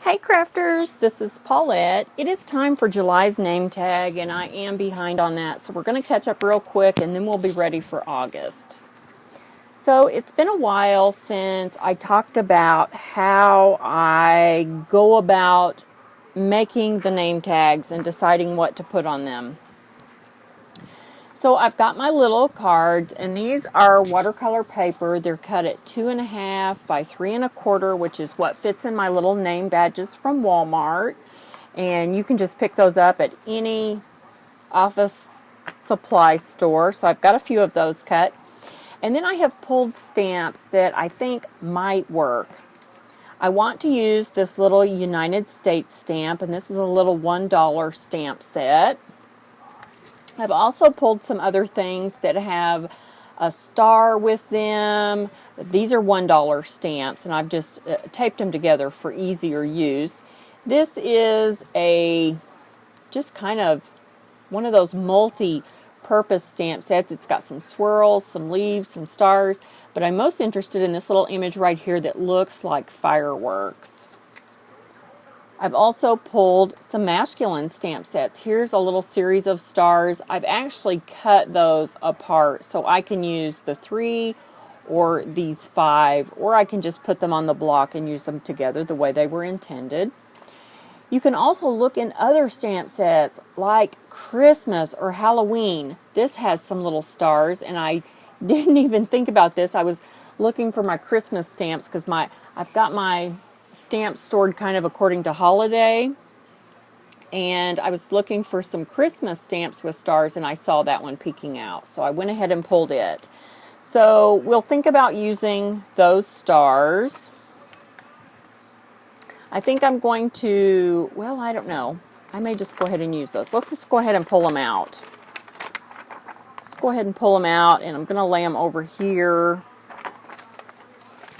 Hey crafters, this is Paulette. It is time for July's name tag and I am behind on that, so we're going to catch up real quick and then we'll be ready for August. So it's been a while since I talked about how I go about making the name tags and deciding what to put on them. So I've got my little cards, and these are watercolor paper. They're cut at 2.5 by 3.25, which is what fits in my little name badges from Walmart. And you can just pick those up at any office supply store. So I've got a few of those cut. And then I have pulled stamps that I think might work. I want to use this little United States stamp, and this is a little $1 stamp set. I've also pulled some other things that have a star with them. These are $1 stamps, and I've just taped them together for easier use. This is just kind of one of those multi-purpose stamp sets. It's got some swirls, some leaves, some stars, but I'm most interested in this little image right here that looks like fireworks. I've also pulled some masculine stamp sets. Here's a little series of stars. I've actually cut those apart so I can use the 3 or these 5, or I can just put them on the block and use them together the way they were intended. You can also look in other stamp sets like Christmas or Halloween. This has some little stars, and I didn't even think about this. I was looking for my Christmas stamps because I've got my stamps stored kind of according to holiday, and I was looking for some Christmas stamps with stars, and I saw that one peeking out, so I went ahead and pulled it. So we'll think about using those stars. I think I'm going to, well, I don't know, I may just go ahead and use those. Let's just go ahead and pull them out. Let's go ahead and pull them out, and I'm going to lay them over here,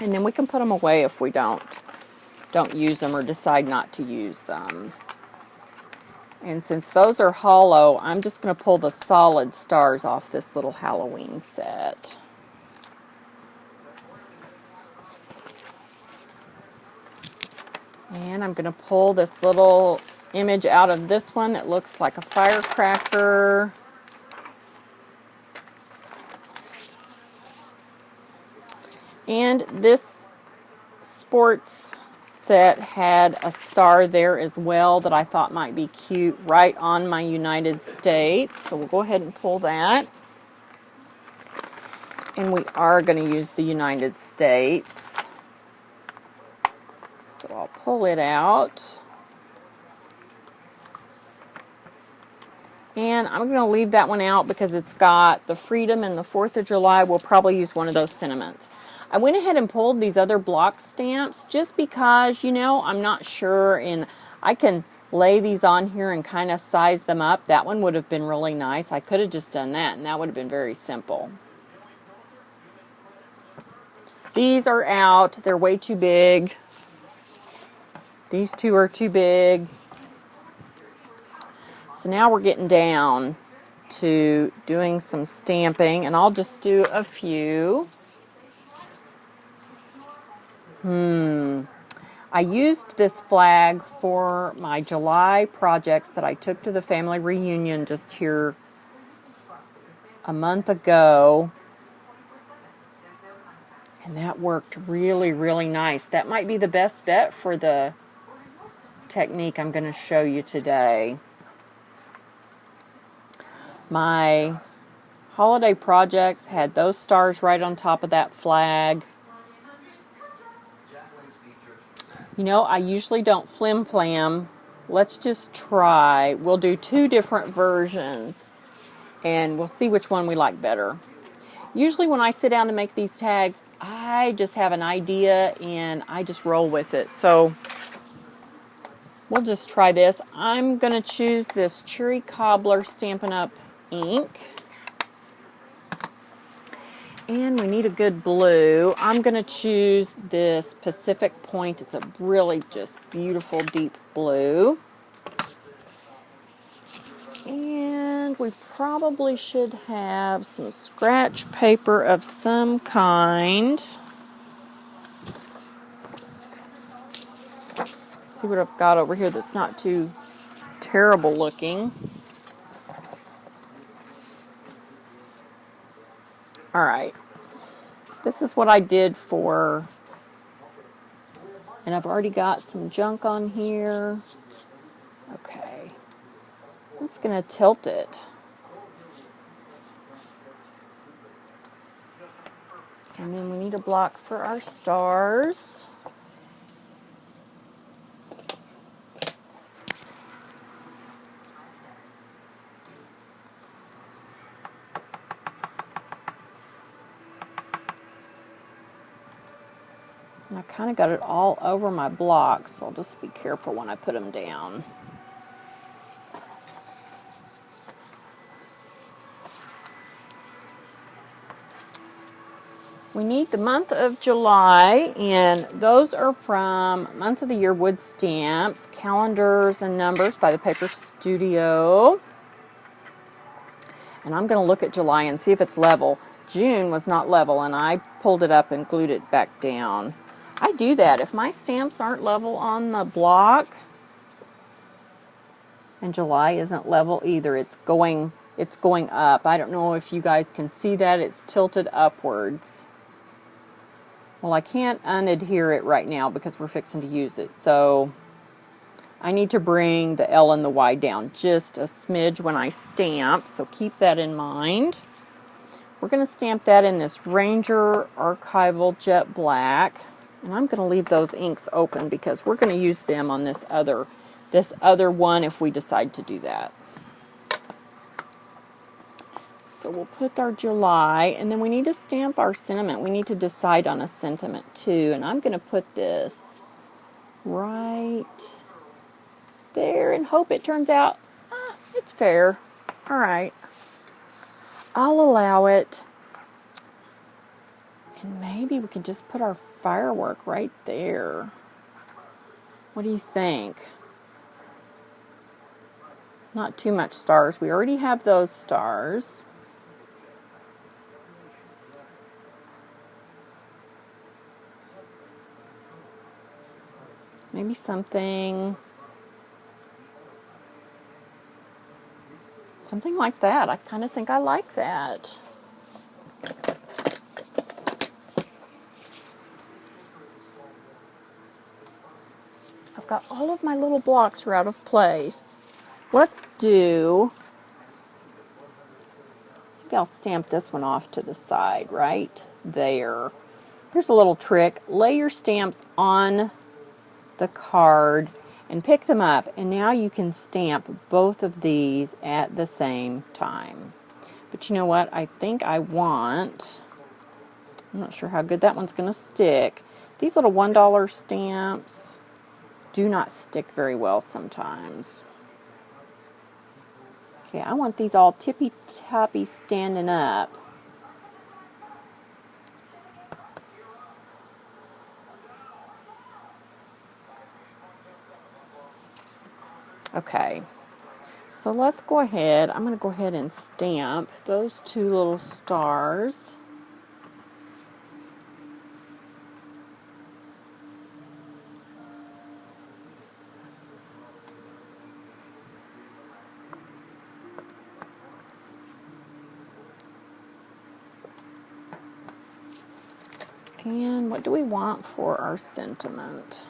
and then we can put them away if we don't use them or decide not to use them. And since those are hollow, I'm just going to pull the solid stars off this little Halloween set. And I'm going to pull this little image out of this one that looks like a firecracker. And this sports set had a star there as well that I thought might be cute right on my United States. So we'll go ahead and pull that. And we are going to use the United States. So I'll pull it out. And I'm going to leave that one out because it's got the Freedom and the 4th of July. We'll probably use one of those sentiments. I went ahead and pulled these other block stamps just because, I'm not sure, and I can lay these on here and kind of size them up. That one would have been really nice. I could have just done that, and that would have been very simple. These are out. They're way too big. These two are too big. So now we're getting down to doing some stamping, and I'll just do a few. I used this flag for my July projects that I took to the family reunion just here a month ago. And that worked really, really nice. That might be the best bet for the technique I'm going to show you today. My holiday projects had those stars right on top of that flag. I usually don't flim-flam. Let's just try. We'll do 2 different versions, and we'll see which one we like better. Usually when I sit down to make these tags, I just have an idea, and I just roll with it. So we'll just try this. I'm going to choose this Cherry Cobbler Stampin' Up! Ink. And we need a good blue. I'm going to choose this Pacific Point. It's a really just beautiful deep blue. And we probably should have some scratch paper of some kind. see what I've got over here that's not too terrible looking. All right. This is what I did for, and I've already got some junk on here. Okay. I'm just going to tilt it. And then we need a block for our stars. And I kind of got it all over my block, so I'll just be careful when I put them down. We need the month of July, and those are from Months of the Year Wood Stamps, Calendars and Numbers by the Paper Studio. And I'm going to look at July and see if it's level. June was not level, and I pulled it up and glued it back down. I do that. If my stamps aren't level on the block, and July isn't level either, it's going up. I don't know if you guys can see that. It's tilted upwards. Well, I can't unadhere it right now because we're fixing to use it. So I need to bring the L and the Y down just a smidge when I stamp. So keep that in mind. We're going to stamp that in this Ranger Archival Jet Black. And I'm going to leave those inks open because we're going to use them on this other one if we decide to do that. So we'll put our July, and then we need to stamp our sentiment. We need to decide on a sentiment too, and I'm going to put this right there and hope it turns out it's fair. All right. I'll allow it. And maybe we can just put our firework right there. What do you think? Not too much stars. We already have those stars. Maybe something like that. I kind of think I like that. I've got all of my little blocks are out of place. Let's do, maybe I'll stamp this one off to the side right there. Here's a little trick. Lay your stamps on the card and pick them up, and now you can stamp both of these at the same time. But you know what? I think I'm not sure how good that one's going to stick. These little $1 stamps do not stick very well sometimes. Okay, I want these all tippy-toppy standing up. Okay, so let's go ahead. I'm going to go ahead and stamp those two little stars. And what do we want for our sentiment?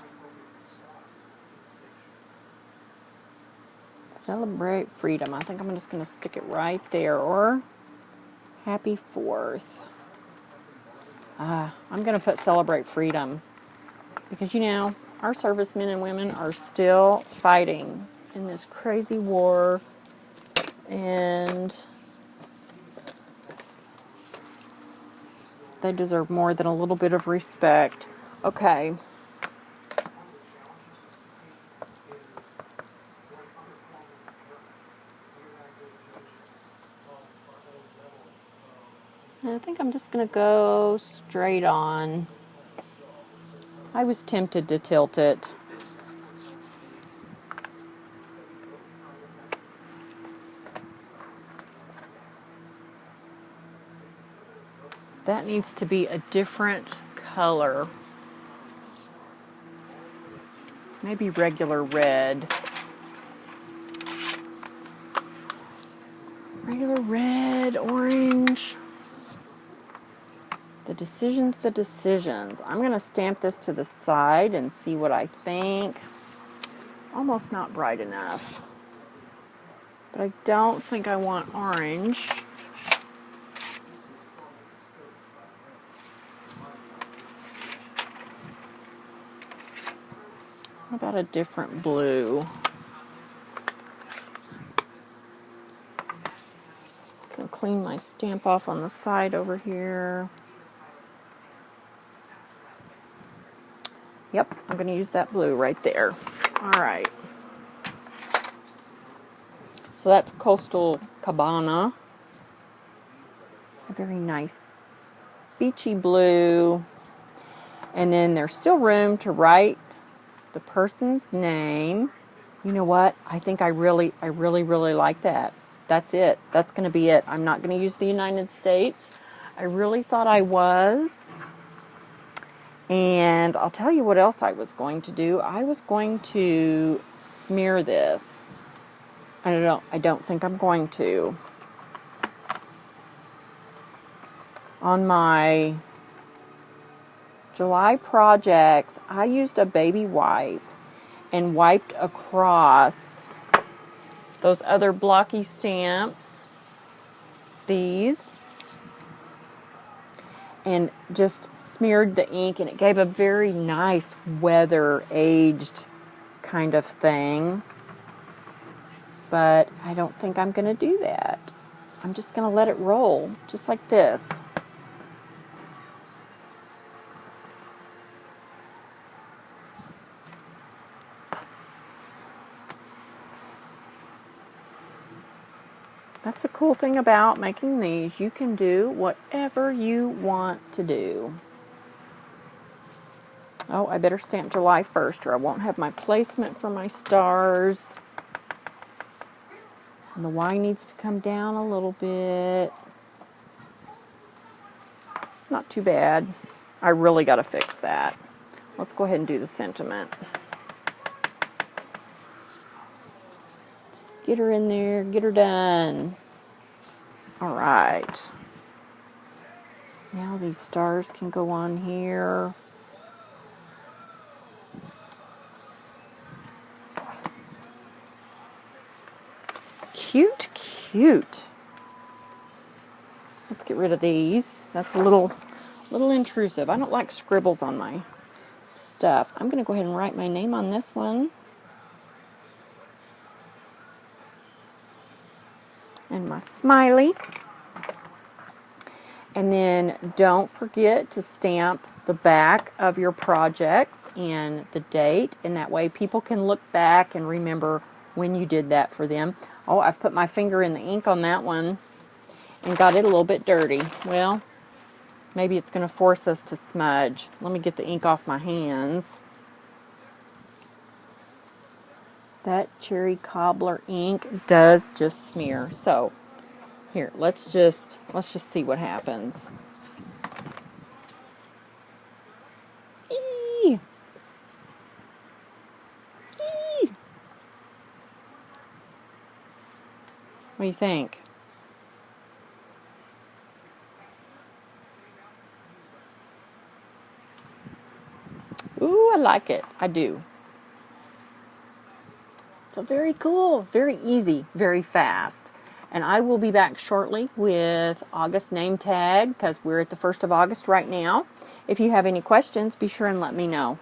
Celebrate freedom. I think I'm just going to stick it right there, or Happy 4th. I'm going to put celebrate freedom because, you know, our servicemen and women are still fighting in this crazy war, and they deserve more than a little bit of respect. Okay. I think I'm just going to go straight on. I was tempted to tilt it. That needs to be a different color. maybe regular red. Regular red, orange. The decisions. I'm going to stamp this to the side and see what I think. Almost not bright enough. But I don't think I want orange. What about a different blue? Gonna clean my stamp off on the side over here. Yep, I'm going to use that blue right there. All right. So that's Coastal Cabana. A very nice beachy blue. And then there's still room to write the person's name. You know what? I think I really like that. That's it. That's going to be it. I'm not going to use the United States. I really thought I was. And I'll tell you what else I was going to do. I was going to smear this. I don't think I'm going to. On my July projects, I used a baby wipe and wiped across those other blocky stamps, these, and just smeared the ink, and it gave a very nice weather-aged kind of thing. But I don't think I'm going to do that. I'm just going to let it roll, just like this. That's the cool thing about making these. You can do whatever you want to do. Oh, I better stamp July 1st or I won't have my placement for my stars. And the Y needs to come down a little bit. Not too bad. I really got to fix that. Let's go ahead and do the sentiment. Just get her in there, get her done. All right. Now these stars can go on here. Cute, cute. Let's get rid of these. That's a little intrusive. I don't like scribbles on my stuff. I'm going to go ahead and write my name on this one. And my smiley. And then don't forget to stamp the back of your projects and the date, and that way people can look back and remember when you did that for them. Oh, I've put my finger in the ink on that one and got it a little bit dirty. Well, maybe it's going to force us to smudge. Let me get the ink off my hands. That Cherry Cobbler ink does just smear. So, here, let's just see what happens. Eee. Eee. What do you think? Ooh, I like it. I do. So very cool, very easy, very fast. And I will be back shortly with August name tag because we're at the 1st of August right now. If you have any questions, be sure and let me know.